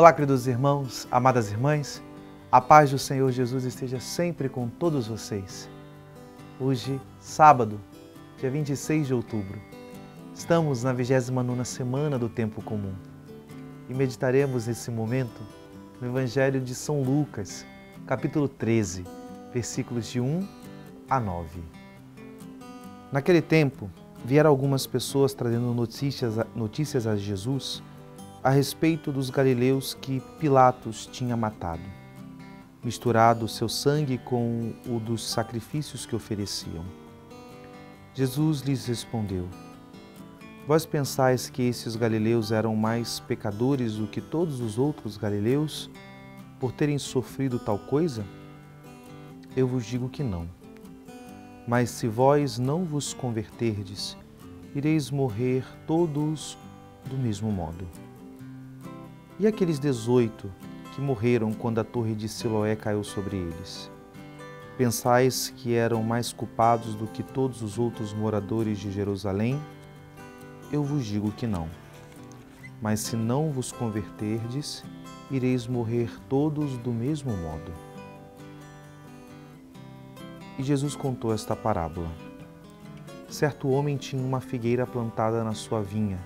Olá, queridos irmãos, amadas irmãs, a paz do Senhor Jesus esteja sempre com todos vocês. Hoje, sábado, dia 26 de outubro, estamos na 29ª semana do Tempo Comum e meditaremos nesse momento no Evangelho de São Lucas, capítulo 13, versículos de 1 a 9. Naquele tempo, vieram algumas pessoas trazendo notícias a Jesus a respeito dos galileus que Pilatos tinha matado, misturado seu sangue com o dos sacrifícios que ofereciam. Jesus lhes respondeu: Vós pensais que esses galileus eram mais pecadores do que todos os outros galileus por terem sofrido tal coisa? Eu vos digo que não. Mas se vós não vos converterdes, ireis morrer todos do mesmo modo. E aqueles 18 que morreram quando a torre de Siloé caiu sobre eles? Pensais que eram mais culpados do que todos os outros moradores de Jerusalém? Eu vos digo que não. Mas se não vos converterdes, ireis morrer todos do mesmo modo. E Jesus contou esta parábola. Certo homem tinha uma figueira plantada na sua vinha.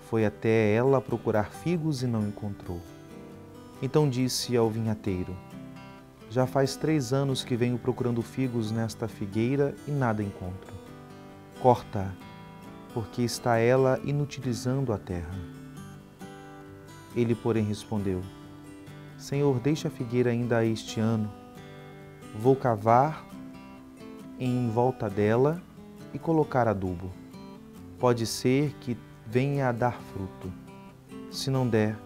Foi até ela procurar figos e não encontrou. Então disse ao vinhateiro: Já faz 3 anos que venho procurando figos nesta figueira e nada encontro. Corta-a, porque está ela inutilizando a terra. Ele, porém, respondeu: Senhor, deixa a figueira ainda este ano. Vou cavar em volta dela e colocar adubo. Pode ser que venha a dar fruto. Se não der,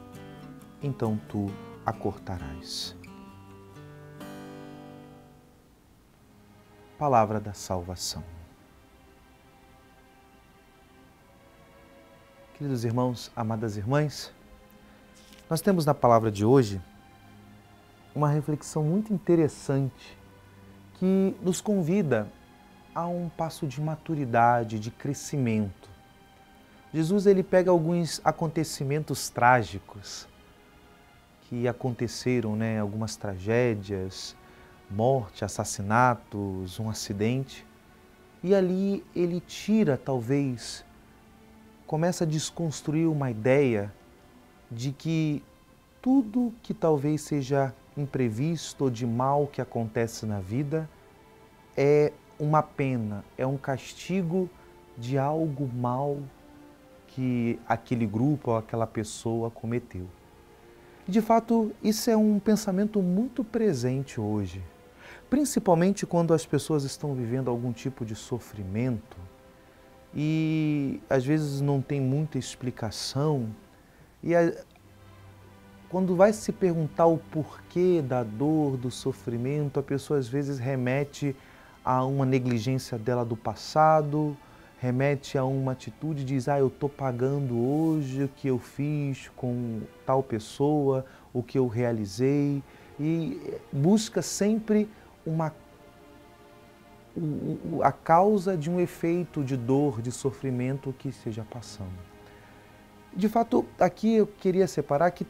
então tu a cortarás. Palavra da salvação. Queridos irmãos, amadas irmãs, nós temos na palavra de hoje uma reflexão muito interessante que nos convida a um passo de maturidade, de crescimento. Jesus ele pega alguns acontecimentos trágicos que aconteceram, algumas tragédias, morte, assassinatos, um acidente, e ali ele tira, talvez, começa a desconstruir uma ideia de que tudo que talvez seja imprevisto ou de mal que acontece na vida é uma pena, é um castigo de algo mal que aquele grupo ou aquela pessoa cometeu. E, de fato, isso é um pensamento muito presente hoje, principalmente quando as pessoas estão vivendo algum tipo de sofrimento e às vezes não tem muita explicação e quando vai se perguntar o porquê da dor, do sofrimento, a pessoa às vezes remete a uma negligência dela do passado, remete a uma atitude, diz, eu estou pagando hoje o que eu fiz com tal pessoa, o que eu realizei, e busca sempre a causa de um efeito de dor, de sofrimento que esteja passando. De fato, aqui eu queria separar que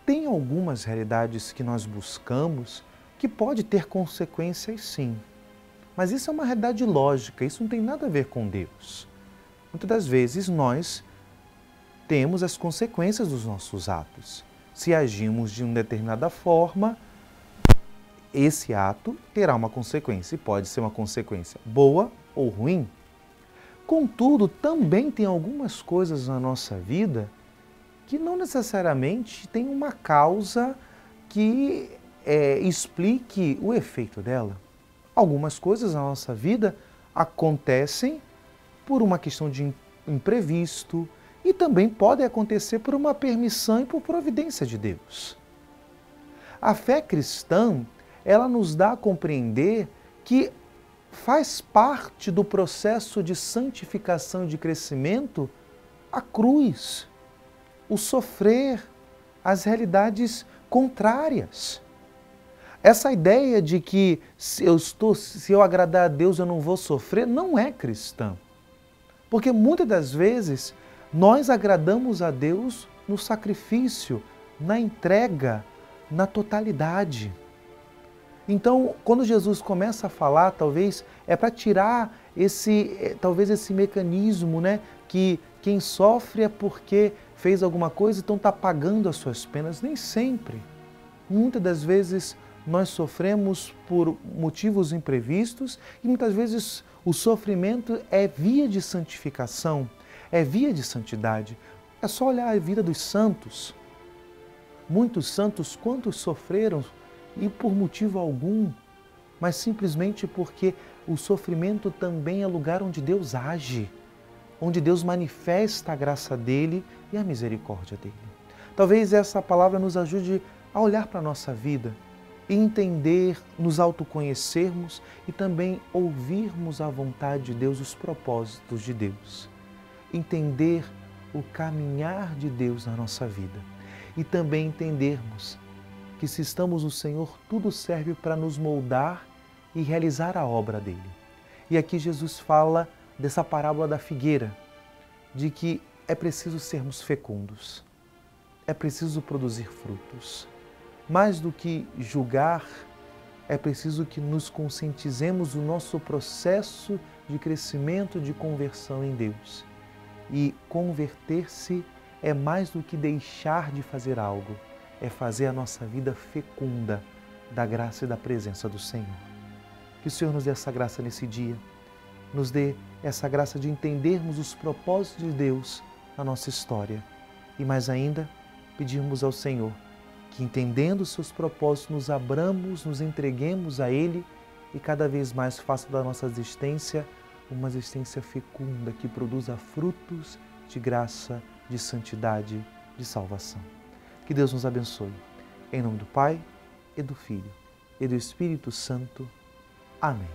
tem algumas realidades que nós buscamos que pode ter consequências sim. Mas isso é uma realidade lógica, isso não tem nada a ver com Deus. Muitas das vezes nós temos as consequências dos nossos atos. Se agimos de uma determinada forma, esse ato terá uma consequência, e pode ser uma consequência boa ou ruim. Contudo, também tem algumas coisas na nossa vida que não necessariamente tem uma causa que explique o efeito dela. Algumas coisas na nossa vida acontecem por uma questão de imprevisto e também podem acontecer por uma permissão e por providência de Deus. A fé cristã, ela nos dá a compreender que faz parte do processo de santificação e de crescimento a cruz, o sofrer, as realidades contrárias. Essa ideia de que se eu agradar a Deus eu não vou sofrer, não é cristã. Porque muitas das vezes nós agradamos a Deus no sacrifício, na entrega, na totalidade. Então, quando Jesus começa a falar, talvez é para tirar esse mecanismo, né, que quem sofre é porque fez alguma coisa, então está pagando as suas penas. Nem sempre. Muitas das vezes nós sofremos por motivos imprevistos e muitas vezes o sofrimento é via de santificação, é via de santidade. É só olhar a vida dos santos. Muitos santos, quantos sofreram e por motivo algum, mas simplesmente porque o sofrimento também é lugar onde Deus age, onde Deus manifesta a graça dele e a misericórdia dele. Talvez essa palavra nos ajude a olhar para a nossa vida e entender, nos autoconhecermos e também ouvirmos a vontade de Deus, os propósitos de Deus. Entender o caminhar de Deus na nossa vida e também entendermos que se estamos no Senhor, tudo serve para nos moldar e realizar a obra dele. E aqui Jesus fala dessa parábola da figueira, de que é preciso sermos fecundos, é preciso produzir frutos. Mais do que julgar, é preciso que nos conscientizemos do nosso processo de crescimento, de conversão em Deus. E converter-se é mais do que deixar de fazer algo, é fazer a nossa vida fecunda da graça e da presença do Senhor. Que o Senhor nos dê essa graça nesse dia, nos dê essa graça de entendermos os propósitos de Deus na nossa história. E mais ainda, pedirmos ao Senhor que, entendendo os seus propósitos, nos abramos, nos entreguemos a Ele e cada vez mais faça da nossa existência uma existência fecunda que produza frutos de graça, de santidade, de salvação. Que Deus nos abençoe. Em nome do Pai, e do Filho, e do Espírito Santo. Amém.